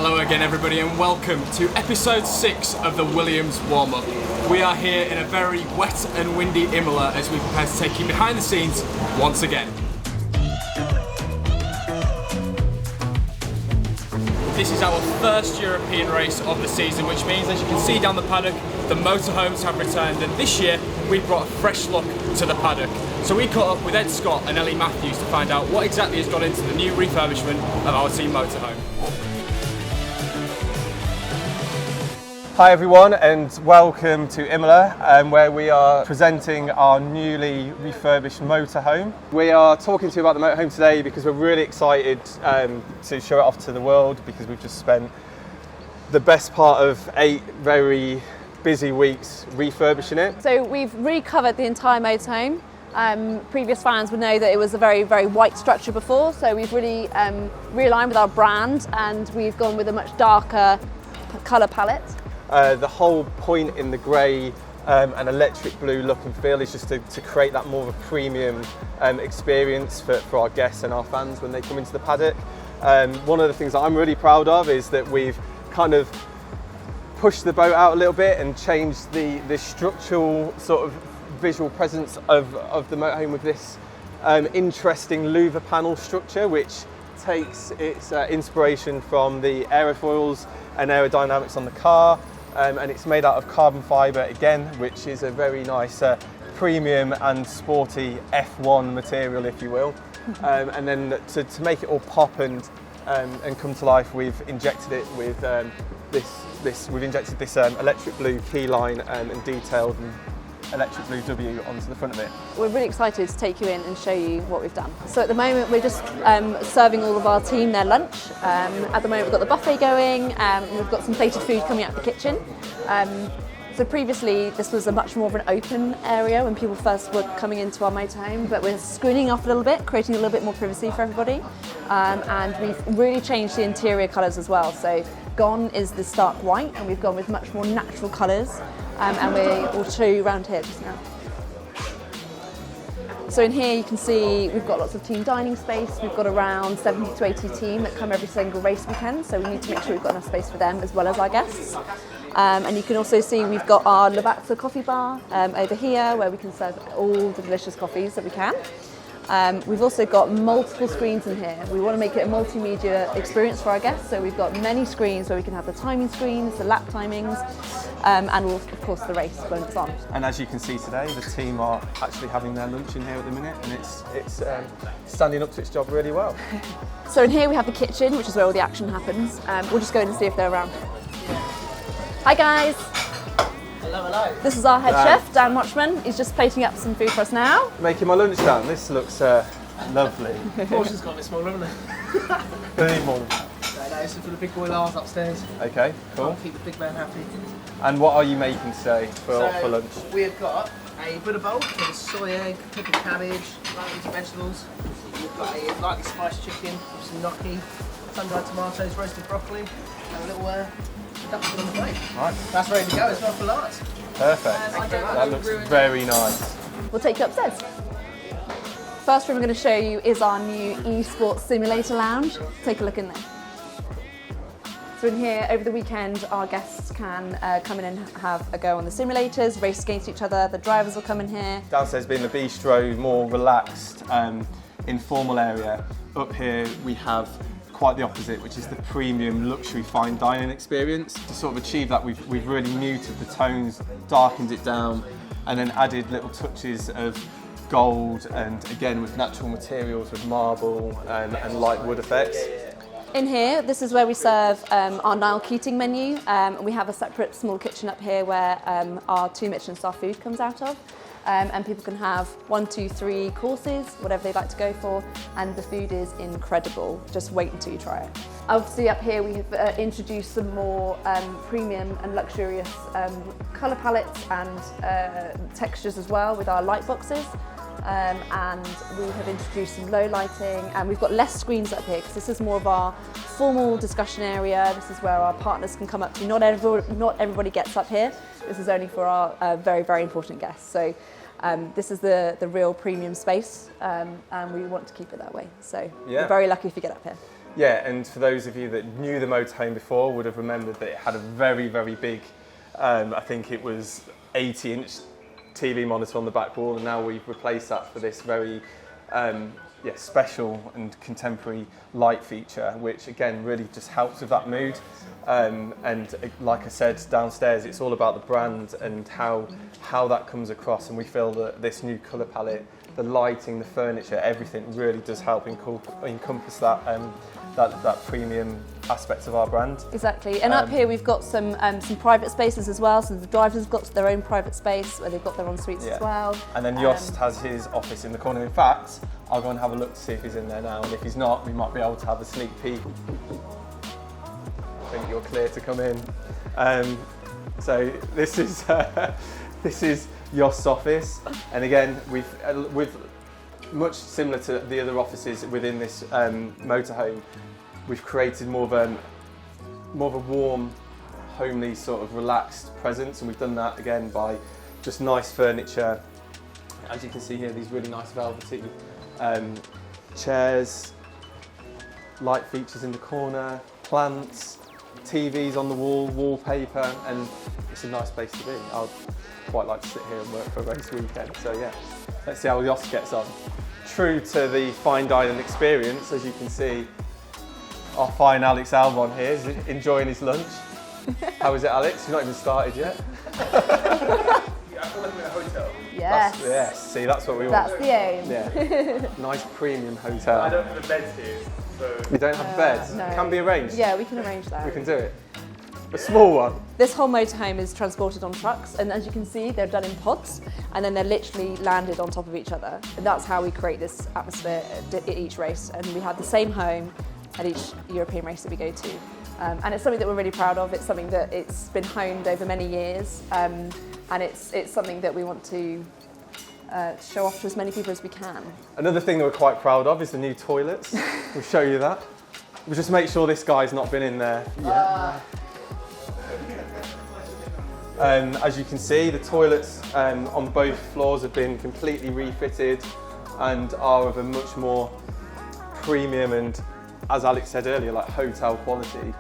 Hello again everybody and welcome to episode 6 of the Williams warm-up. We are here in a very wet and windy Imola as we prepare to take you behind the scenes once again. This is our first European race of the season, which means, as you can see down the paddock, the motorhomes have returned, and this year we brought a fresh look to the paddock. So we caught up with Ed Scott and Ellie Matthews to find out what exactly has gone into the new refurbishment of our team motorhome. Hi everyone and welcome to Imola, where we are presenting our newly refurbished motorhome. We are talking to you about the motorhome today because we're really excited to show it off to the world, because we've just spent the best part of 8 very busy weeks refurbishing it. So we've recovered the entire motorhome. Previous fans would know that it was a very, very white structure before, so we've really realigned with our brand and we've gone with a much darker colour palette. The whole point in the grey and electric blue look and feel is just to create that more of a premium experience for our guests and our fans when they come into the paddock. One of the things that I'm really proud of is that we've kind of pushed the boat out a little bit and changed the structural sort of visual presence of the motorhome with this interesting louver panel structure, which takes its inspiration from the aerofoils and aerodynamics on the car. And it's made out of carbon fibre again, which is a very nice premium and sporty F1 material, if you will. And then to make it all pop and come to life, we've injected it with this electric blue key line and detailed electric blue W onto the front of it. We're really excited to take you in and show you what we've done. So at the moment we're just serving all of our team their lunch. At the moment we've got the buffet going, we've got some plated food coming out of the kitchen. So previously this was a much more of an open area when people first were coming into our motorhome, but we're screening off a little bit, creating a little bit more privacy for everybody. And we've really changed the interior colours as well. So gone is the stark white and we've gone with much more natural colours. And we'll show you around here just now. So in here you can see we've got lots of team dining space. We've got around 70 to 80 team that come every single race weekend, so we need to make sure we've got enough space for them as well as our guests. And you can also see we've got our Lavazza coffee bar over here, where we can serve all the delicious coffees that we can. We've also got multiple screens in here. We want to make it a multimedia experience for our guests, so we've got many screens where we can have the timing screens, the lap timings, and of course the race when it's on. And as you can see today, the team are actually having their lunch in here at the minute, and it's standing up to its job really well. So in here we have the kitchen, which is where all the action happens. We'll just go in and see if they're around. Hi guys! Hello, hello. This is our head chef, Dan Watchman. He's just plating up some food for us now. Making my lunch down. This looks lovely. Portion's got a bit smaller, haven't it? We need more. No, this is for the big boy Lars upstairs. Okay, cool. Keep the big man happy. And what are you making today for lunch? We have got a Buddha bowl with soy egg, pickled cabbage, lightly vegetables. We've got a lightly spiced chicken with some gnocchi, sun-dried tomatoes, roasted broccoli, and a little duck on the plate. Right. That's ready to go. It's not for Lars. Perfect. That looks very nice. We'll take you upstairs. First room I'm going to show you is our new Esports Simulator Lounge. Take a look in there. So in here, over the weekend, our guests can come in and have a go on the simulators, race against each other. The drivers will come in here. Downstairs being the bistro, more relaxed, informal area. Up here we have quite the opposite, which is the premium luxury fine dining experience. To sort of achieve that, we've really muted the tones, darkened it down, and then added little touches of gold and again with natural materials, with marble and light wood effects. In here, this is where we serve our Niall Keating menu. We have a separate small kitchen up here where our 2 Michelin star food comes out of. And people can have 1, 2, 3 courses, whatever they'd like to go for, and the food is incredible. Just wait until you try it. Obviously up here we have introduced some more premium and luxurious colour palettes and textures as well with our light boxes. And we have introduced some low lighting, and we've got less screens up here because this is more of our formal discussion area. This is where our partners can come up to. Not everybody gets up here. This is only for our very, very important guests. So this is the real premium space, and we want to keep it that way. So you're very lucky if you get up here. Yeah, and for those of you that knew the motorhome before would have remembered that it had a very, very big, I think it was 80-inch TV monitor on the back wall, and now we've replaced that for this very special and contemporary light feature, which again really just helps with that mood. And like I said, downstairs it's all about the brand and how that comes across, and we feel that this new colour palette, the lighting, the furniture, everything really does help encompass that premium aspect of our brand. Exactly, and up here we've got some private spaces as well, so the drivers have got their own private space where they've got their en-suites as well. And then Jost has his office in the corner. In fact, I'll go and have a look to see if he's in there now, and if he's not, we might be able to have a sneak peek. I think you're clear to come in. So this is Jost's office, and again we've much similar to the other offices within this motorhome, we've created more of a warm, homely, sort of relaxed presence, and we've done that again by just nice furniture. As you can see here, these really nice velvety chairs, light features in the corner, plants, TVs on the wall, wallpaper, and it's a nice place to be. I'd quite like to sit here and work for a race weekend, so yeah. Let's see how Jost gets on. True to the fine dining experience, as you can see, our fine Alex Albon here is enjoying his lunch. How is it, Alex? You've not even started yet. I feel like we're in a hotel. Yes. Yes, see, that's what we want. That's the aim. Yeah. Nice premium hotel. I don't have a bed here, so... You don't have a bed? No. It can be arranged? Yeah, we can arrange that. We can do it. A small one? This whole motorhome is transported on trucks, and as you can see, they're done in pods, and then they're literally landed on top of each other. And that's how we create this atmosphere at each race. And we have the same home at each European race that we go to. And it's something that we're really proud of. It's something that it's been honed over many years, and it's something that we want to show off to as many people as we can. Another thing that we're quite proud of is the new toilets. We'll show you that. We'll just make sure this guy's not been in there yet. As you can see, the toilets on both floors have been completely refitted and are of a much more premium and, as Alex said earlier, like hotel quality.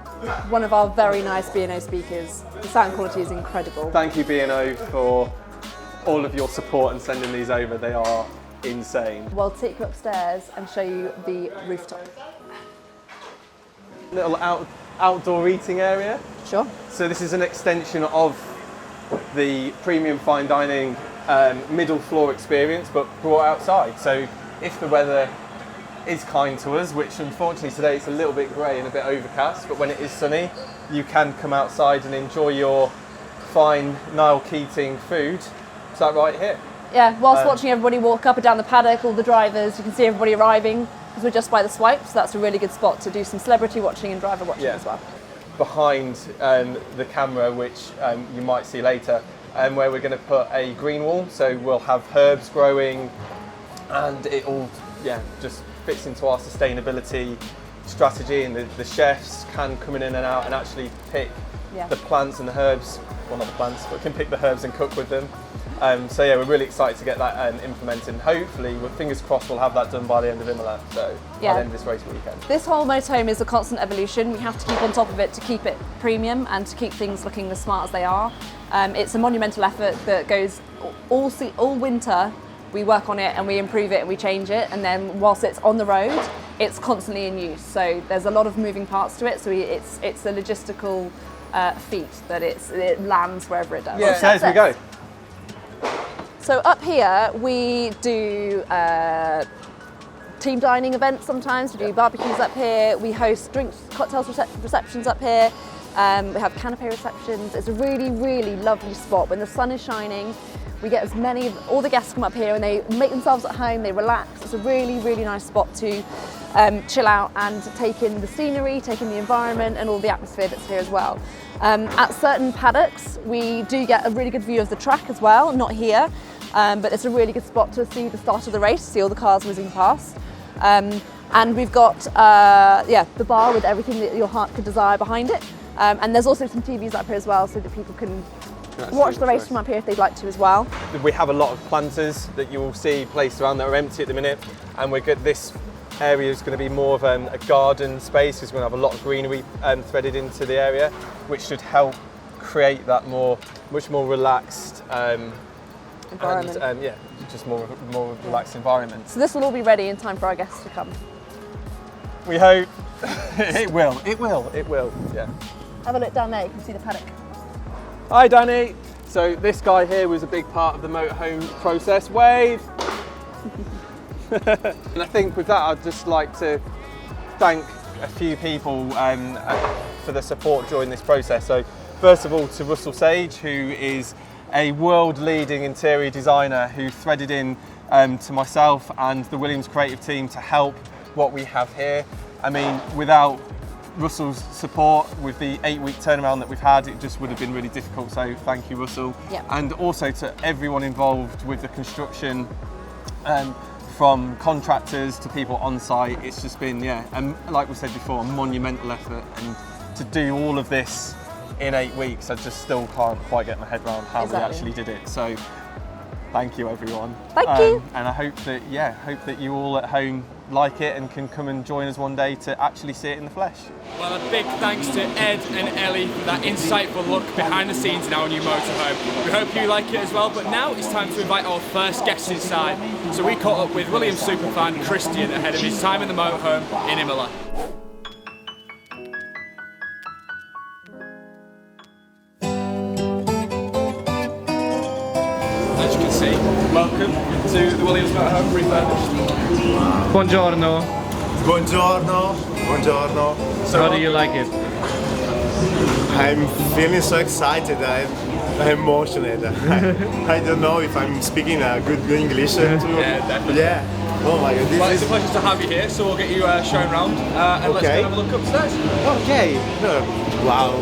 One of our very nice B&O speakers. The sound quality is incredible. Thank you, B&O, for all of your support and sending these over. They are insane. Well, I'll take you upstairs and show you the rooftop. Little outdoor eating area. Sure. So this is an extension of the premium fine dining middle floor experience, but brought outside. So if the weather is kind to us, which unfortunately today it's a little bit grey and a bit overcast, but when it is sunny, you can come outside and enjoy your fine Niall Keating food. Is that right here? Yeah, whilst watching everybody walk up and down the paddock, all the drivers, you can see everybody arriving, because we're just by the swipe, so that's a really good spot to do some celebrity watching and driver watching as well. Behind the camera, which you might see later, where we're going to put a green wall, so we'll have herbs growing, and it all just fits into our sustainability strategy, and the chefs can come in and out and actually pick the plants and the herbs, well not the plants, but can pick the herbs and cook with them. So yeah, we're really excited to get that implemented, and hopefully, with fingers crossed, we'll have that done by the end of Imola, so by the end of this race weekend. This whole motorhome is a constant evolution. We have to keep on top of it to keep it premium and to keep things looking as smart as they are. It's a monumental effort that goes all winter. We work on it and we improve it and we change it, and then whilst it's on the road, it's constantly in use. So there's a lot of moving parts to it, so it's a logistical feat that it lands wherever it does. Yeah, so as we go. So up here we do team dining events sometimes, we do barbecues up here, we host drinks, cocktails receptions up here, we have canapé receptions. It's a really, really lovely spot. When the sun is shining, we get all the guests come up here and they make themselves at home, they relax. It's a really, really nice spot to chill out and take in the scenery, take in the environment and all the atmosphere that's here as well. At certain paddocks, we do get a really good view of the track as well, not here, but it's a really good spot to see the start of the race, see all the cars whizzing past. And we've got the bar with everything that your heart could desire behind it. And there's also some TVs up here as well, so that people can watch the race from up here if they'd like to as well. We have a lot of planters that you will see placed around that are empty at the minute, and we're good. This area is going to be more of a garden space. It's going to have a lot of greenery threaded into the area, which should help create that much more relaxed Environment. and just more relaxed environment. So this will all be ready in time for our guests to come. We hope. It will, yeah. Have a look down there, you can see the paddock. Hi Danny. So this guy here was a big part of the motorhome process. Wave! And I think with that I'd just like to thank a few people for the support during this process. So first of all to Russell Sage, who is a world-leading interior designer who threaded in to myself and the Williams creative team to help what we have here. I mean, without Russell's support with the 8-week turnaround that we've had, it just would have been really difficult. So thank you, Russell. Yep. And also to everyone involved with the construction, from contractors to people on site. It's just been, and like we said before, a monumental effort. And to do all of this in 8 weeks, I just still can't quite get my head around how we actually did it. So thank you, everyone. Thank you. And I hope that you all at home like it and can come and join us one day to actually see it in the flesh. Well, a big thanks to Ed and Ellie for that insightful look behind the scenes in our new motorhome. We hope you like it as well, but now it's time to invite our first guests inside. So we caught up with Williams superfan Christian ahead of his time in the motorhome in Imola. As you can see, welcome to the Williams motorhome refurbished. Buongiorno. Buongiorno. Buongiorno. So how do you like it? I'm feeling so excited. I'm emotional. I don't know if I'm speaking a good English. Yeah, definitely. Yeah. Oh my God. Well, it's a pleasure to have you here, so we'll get you shown round and let's go and have a look upstairs. Okay. Wow.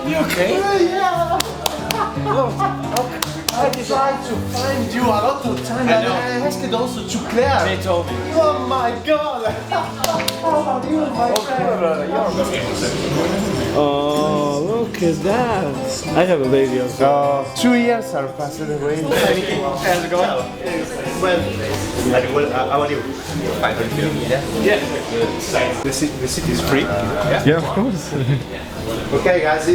You okay? Yeah. I tried to find you a lot of time, and I asked also to Claire. They told me. Oh my God! How are you, my friend? Oh, look at that. I have a baby also. 2 years are passed away. How's it going? Well, how are you? Fine, thank you. Yeah. The city is free. Yeah, of course. Okay, guys,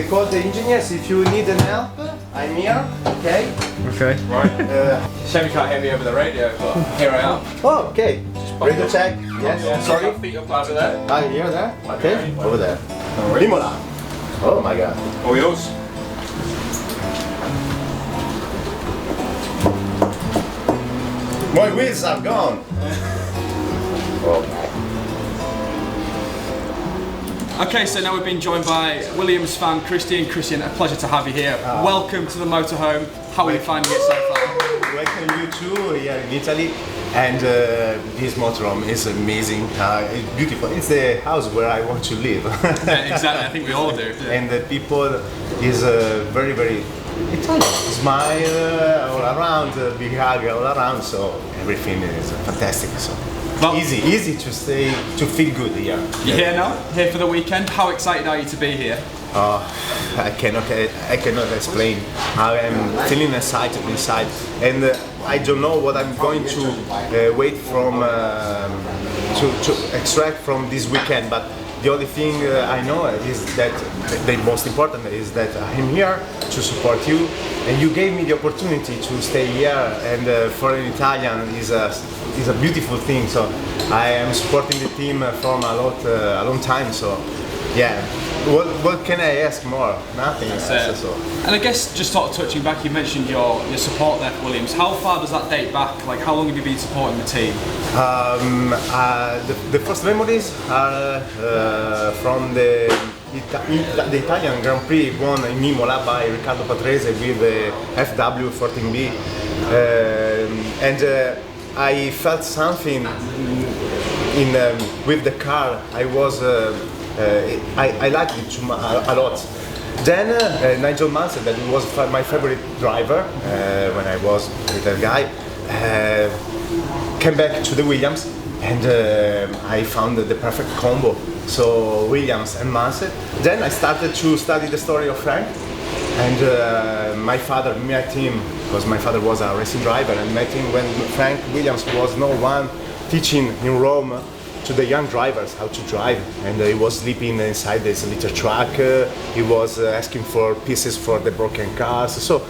call the engineers if you need an help. I'm here. Okay. Okay. Shame you can't hear me over the radio, but here I am. Oh, okay. Radio check. Yes. Sorry. Feet up over there. Ah, here, there. Okay. Over there. Imola. Oh my God. All yours. My wheels are gone. Okay, so now we've been joined by Williams fan Christian. Christian, a pleasure to have you here. Welcome to the motorhome. How are you finding it so far? Welcome you too here in Italy. And this motorhome is amazing. It's beautiful. It's the house where I want to live. Yeah, exactly. I think we all do. And the people is very, very Italian. Smile all around, big hug all around. So everything is fantastic. So Well, easy to stay, to feel good here. You're here now, here for the weekend. How excited are you to be here? I cannot explain how I'm feeling excited inside, and I don't know what I'm going to wait from to extract from this weekend. But the only thing I know is that the most important is that I'm here to support you, and you gave me the opportunity to stay here. And for an Italian is a beautiful thing. So I am supporting the team from a long time. So yeah. What can I ask more? Nothing. So. And I guess just sort of touching back, you mentioned your support there for Williams. How far does that date back? Like, how long have you been supporting the team? The first memories are from the Italian Grand Prix won in Imola by Riccardo Patrese with the FW14B, and I felt something in with the car. I was. I liked it a lot. Then Nigel Mansell, that was my favorite driver when I was a little guy, came back to the Williams, and I found the perfect combo. So Williams and Mansell. Then I started to study the story of Frank, and my father met him because my father was a racing driver, and met him when Frank Williams was no one teaching in Rome to the young drivers how to drive, and he was sleeping inside this little truck. He was asking for pieces for the broken cars. So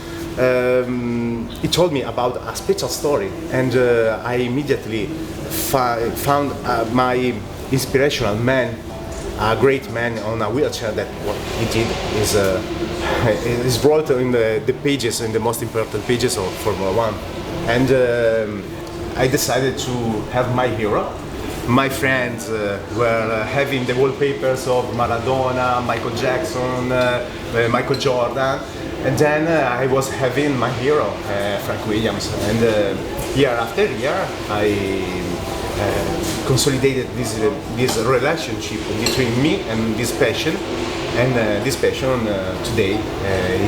he told me about a special story, and I immediately found my inspirational man, a great man on a wheelchair. That what he did is wrote in the pages, in the most important pages of Formula One, and I decided to have my hero. My friends were having the wallpapers of Maradona, Michael Jackson, Michael Jordan, and then I was having my hero, Frank Williams. And year after year, I consolidated this relationship between me and this passion. And this passion today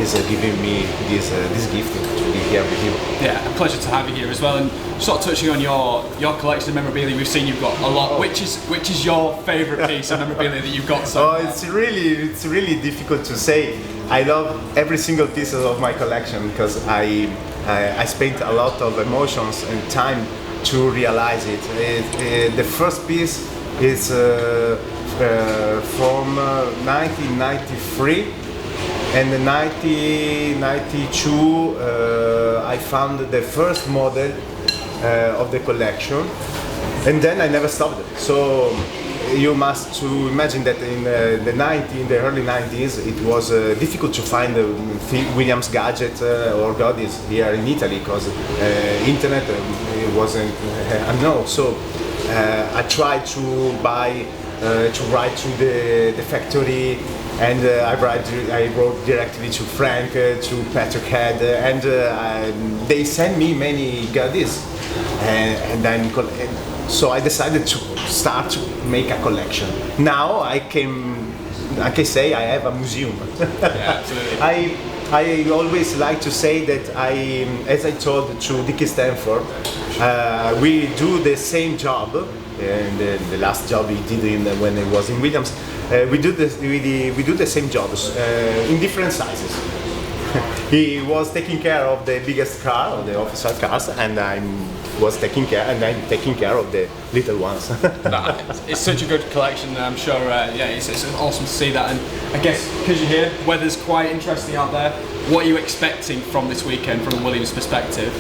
is giving me this gift to be here with you. Yeah, a pleasure to have you here as well. And sort of touching on your collection of memorabilia, we've seen you've got a lot. Oh. Which is your favourite piece of memorabilia that you've got so far? It's really difficult to say. I love every single piece of my collection because I spent a lot of emotions and time to realize it. The first piece is from 1993, and in 1992 I found the first model of the collection, and then I never stopped. So you must to imagine that in the early 90s it was difficult to find Williams gadget or goodies here in Italy because internet wasn't unknown. So I tried to buy. To write to the factory, and I wrote directly to Frank, to Patrick Head, and they sent me many goodies, so I decided to start to make a collection. Now I can say I have a museum. Yeah, absolutely. I always like to say that as I told to Dickie Stanford, we do the same job. And the last job he did when he was in Williams, we do the same jobs in different sizes. He was taking care of the biggest car, of the official cars, and I'm taking care of the little ones. It's such a good collection, and I'm sure it's awesome to see that. And I guess because you're here, weather's quite interesting out there. What are you expecting from this weekend from a Williams perspective?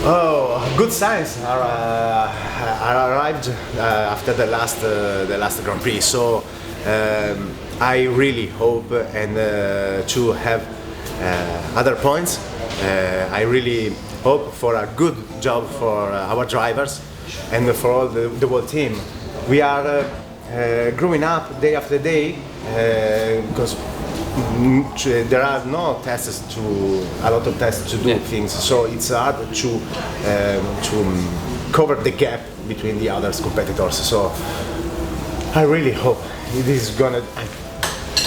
Oh, good signs are arrived after the last Grand Prix. So I really hope and to have other points. I really hope for a good job for our drivers and for all the whole team. We are growing up day after day because there are no tests a lot of tests to do things, so it's hard to cover the gap between the other competitors. So I really hope it is gonna.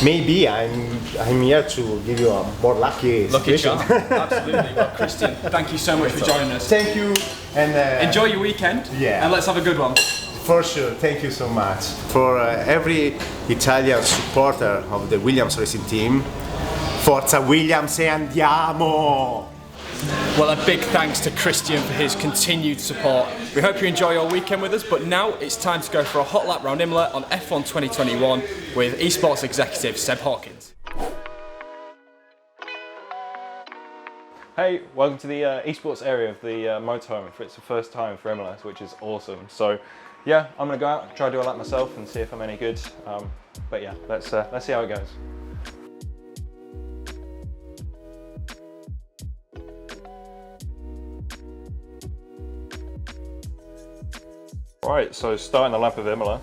Maybe I'm here to give you a more lucky situation. Absolutely. Well, Christian, thank you so much for joining us. Thank you, and enjoy your weekend. Yeah. And let's have a good one. For sure, thank you so much. For every Italian supporter of the Williams racing team, Forza Williams e andiamo! Well, a big thanks to Christian for his continued support. We hope you enjoy your weekend with us, but now it's time to go for a hot lap round Imola on F1 2021 with esports executive Seb Hawkins. Hey, welcome to the esports area of the motorhome. It's the first time for Imola, which is awesome. So yeah, I'm gonna go out, try to do a lap myself and see if I'm any good. But yeah, let's see how it goes. Right, so starting the lap of Imola.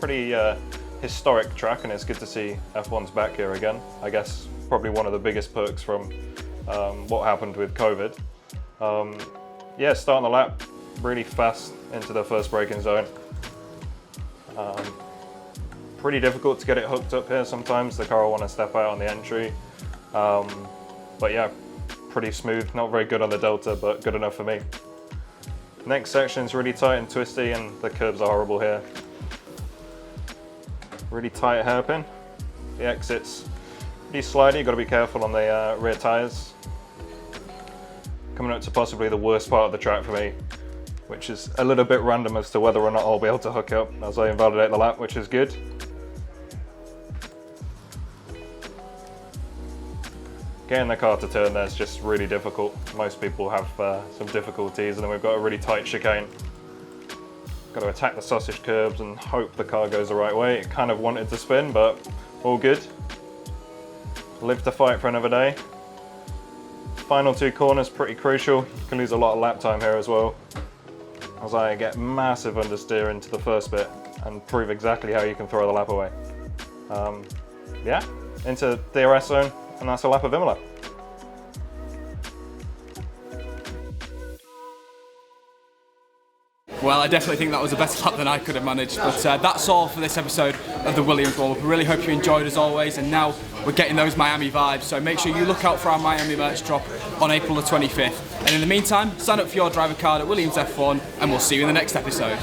Pretty historic track, and it's good to see F1's back here again. I guess probably one of the biggest perks from what happened with COVID. Yeah, starting the lap really fast into the first braking zone. Pretty difficult to get it hooked up here sometimes. The car will want to step out on the entry. But yeah, pretty smooth. Not very good on the delta, but good enough for me. Next section is really tight and twisty, and the curbs are horrible here. Really tight hairpin. The exit's pretty slidey, you've got to be careful on the rear tyres. coming up to possibly the worst part of the track for me, which is a little bit random as to whether or not I'll be able to hook up as I invalidate the lap, which is good. Getting the car to turn there is just really difficult. Most people have some difficulties, and then we've got a really tight chicane. Got to attack the sausage curbs and hope the car goes the right way. It kind of wanted to spin, but all good. Live to fight for another day. Final 2 corners, pretty crucial. You can lose a lot of lap time here as well, as I get massive understeer into the first bit and prove exactly how you can throw the lap away. Yeah, into DRS zone, and that's a lap of Imola. Well, I definitely think that was a better lap than I could have managed, but that's all for this episode of the Williams Warm-Up. We really hope you enjoyed as always, and now we're getting those Miami vibes, so make sure you look out for our Miami merch drop on April the 25th. And in the meantime, sign up for your driver card at Williams F1, and we'll see you in the next episode.